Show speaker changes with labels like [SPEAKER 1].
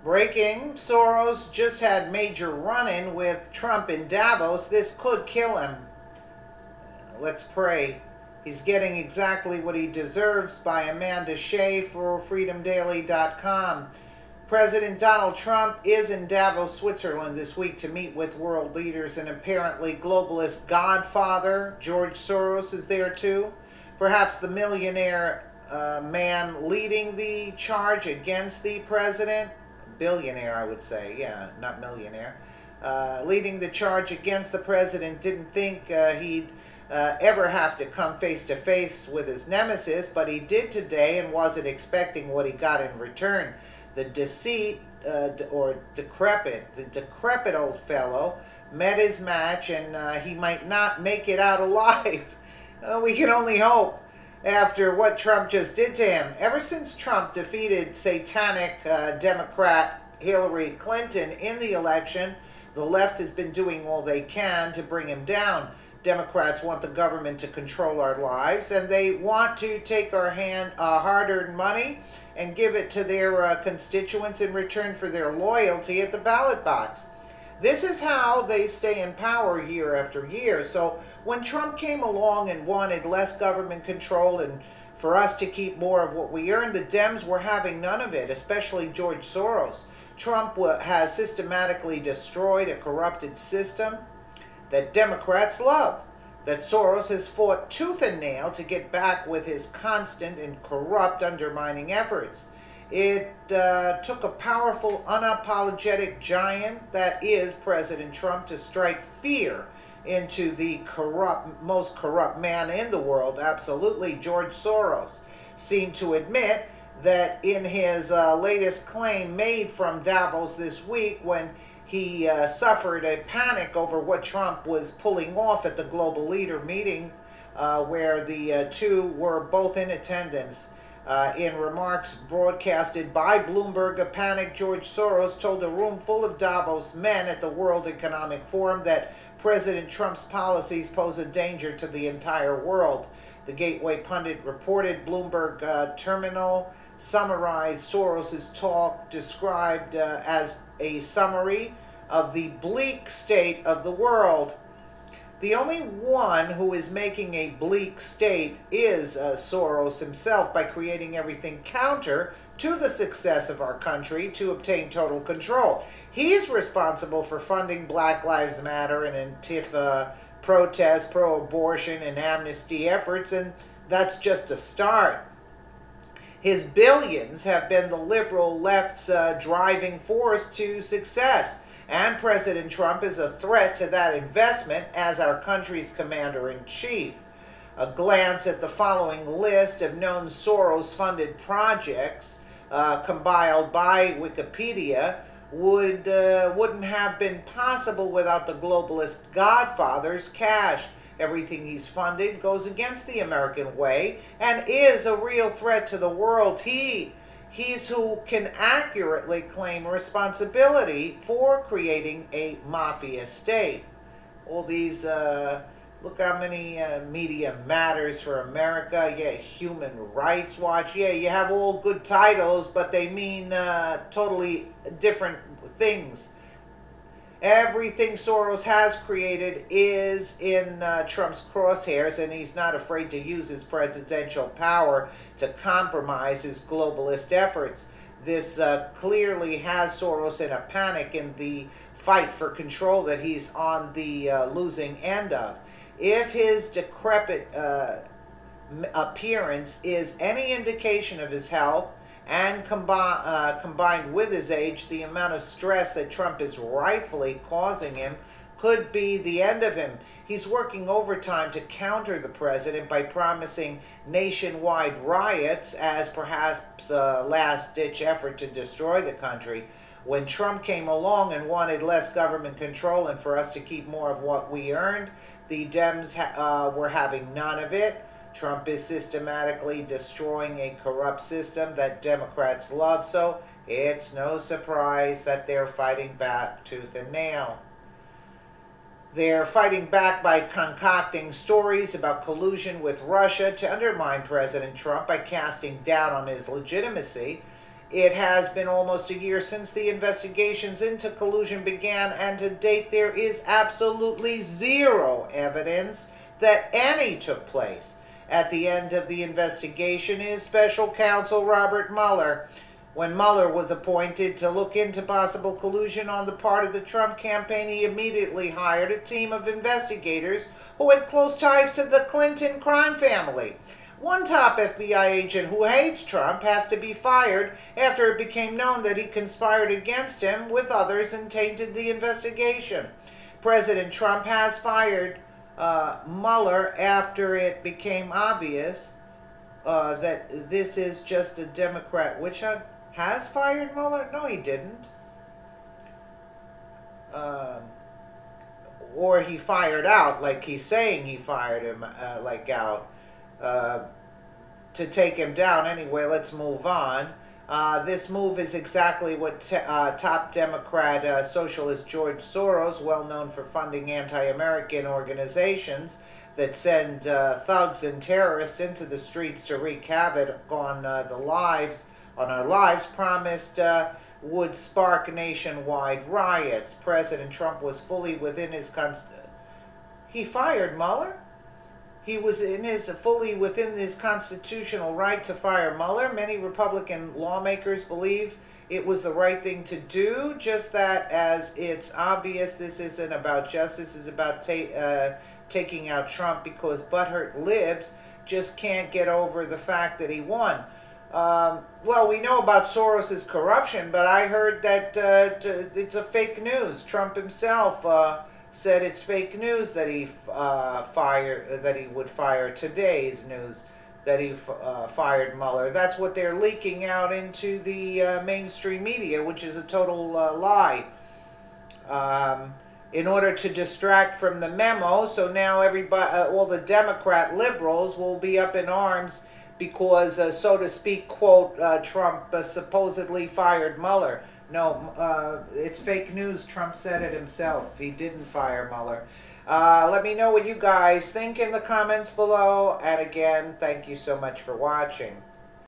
[SPEAKER 1] Breaking, Soros just had major run-in with Trump in Davos. This could kill him. Let's pray. He's getting exactly what he deserves by Amanda Shea for freedomdaily.com. President Donald Trump is in Davos, Switzerland this week to meet with world leaders, and apparently globalist godfather George Soros is there too. Perhaps the millionaire man leading the charge against the president. Billionaire, I would say. Yeah, not millionaire. Leading the charge against the president didn't think he'd ever have to come face to face with his nemesis, but he did today and wasn't expecting what he got in return. The decrepit old fellow met his match, and he might not make it out alive. We can only hope after what Trump just did to him. Ever since Trump defeated satanic Democrat Hillary Clinton in the election, the left has been doing all they can to bring him down. Democrats want the government to control our lives, and they want to take our hard-earned money and give it to their constituents in return for their loyalty at the ballot box. This is how they stay in power year after year. So when Trump came along and wanted less government control and for us to keep more of what we earned, the Dems were having none of it, especially George Soros. Trump has systematically destroyed a corrupted system that Democrats love, that Soros has fought tooth and nail to get back with his constant and corrupt undermining efforts. It took a powerful, unapologetic giant that is President Trump to strike fear into the most corrupt man in the world. Absolutely, George Soros seemed to admit that in his latest claim made from Davos this week, when he suffered a panic over what Trump was pulling off at the global leader meeting, where the two were both in attendance. In remarks broadcasted by Bloomberg, a panicked George Soros told a room full of Davos men at the World Economic Forum that President Trump's policies pose a danger to the entire world. The Gateway pundit reported Bloomberg Terminal summarized Soros's talk, described as a summary of the bleak state of the world. The only one who is making a bleak state is Soros himself, by creating everything counter to the success of our country to obtain total control. He's responsible for funding Black Lives Matter and Antifa protests, pro-abortion and amnesty efforts, and that's just a start. His billions have been the liberal left's driving force to success, and President Trump is a threat to that investment as our country's commander-in-chief. A glance at the following list of known Soros-funded projects compiled by Wikipedia wouldn't have been possible without the globalist godfather's cash. Everything he's funded goes against the American way and is a real threat to the world. He's who can accurately claim responsibility for creating a mafia state. All these, look how many Media Matters for America, yeah, Human Rights Watch, yeah, you have all good titles, but they mean totally different things. Everything Soros has created is in Trump's crosshairs, and he's not afraid to use his presidential power to compromise his globalist efforts. This clearly has Soros in a panic in the fight for control that he's on the losing end of. If his decrepit appearance is any indication of his health, and combined with his age, the amount of stress that Trump is rightfully causing him could be the end of him. He's working overtime to counter the president by promising nationwide riots as perhaps a last-ditch effort to destroy the country. When Trump came along and wanted less government control and for us to keep more of what we earned, the Dems were having none of it. Trump is systematically destroying a corrupt system that Democrats love, so it's no surprise that they're fighting back tooth and nail. They're fighting back by concocting stories about collusion with Russia to undermine President Trump by casting doubt on his legitimacy. It has been almost a year since the investigations into collusion began, and to date there is absolutely zero evidence that any took place. At the end of the investigation is special counsel Robert Mueller. When Mueller was appointed to look into possible collusion on the part of the Trump campaign, he immediately hired a team of investigators who had close ties to the Clinton crime family. One top FBI agent who hates Trump has to be fired after it became known that he conspired against him with others and tainted the investigation. President Trump has fired Mueller after it became obvious that this is just a Democrat witch hunt. Has fired Mueller? No, he didn't. Or he fired out, like he's saying he fired him out. To take him down. Anyway, let's move on. This move is exactly what top Democrat socialist George Soros, well known for funding anti-American organizations that send thugs and terrorists into the streets to wreak havoc on our lives, promised would spark nationwide riots. President Trump was fully within his he fired Mueller? He was fully within his constitutional right to fire Mueller. Many Republican lawmakers believe it was the right thing to do, just that as it's obvious this isn't about justice, it's about taking out Trump, because butthurt libs just can't get over the fact that he won. Well, we know about Soros' corruption, but I heard that it's a fake news. Trump himself said it's fake news that he would fire. Today's news that he fired Mueller. That's what they're leaking out into the mainstream media, which is a total lie. In order to distract from the memo, so now all the Democrat liberals will be up in arms because, so to speak, quote, Trump supposedly fired Mueller. No, it's fake news. Trump said it himself. He didn't fire Mueller. Let me know what you guys think in the comments below. And again, thank you so much for watching.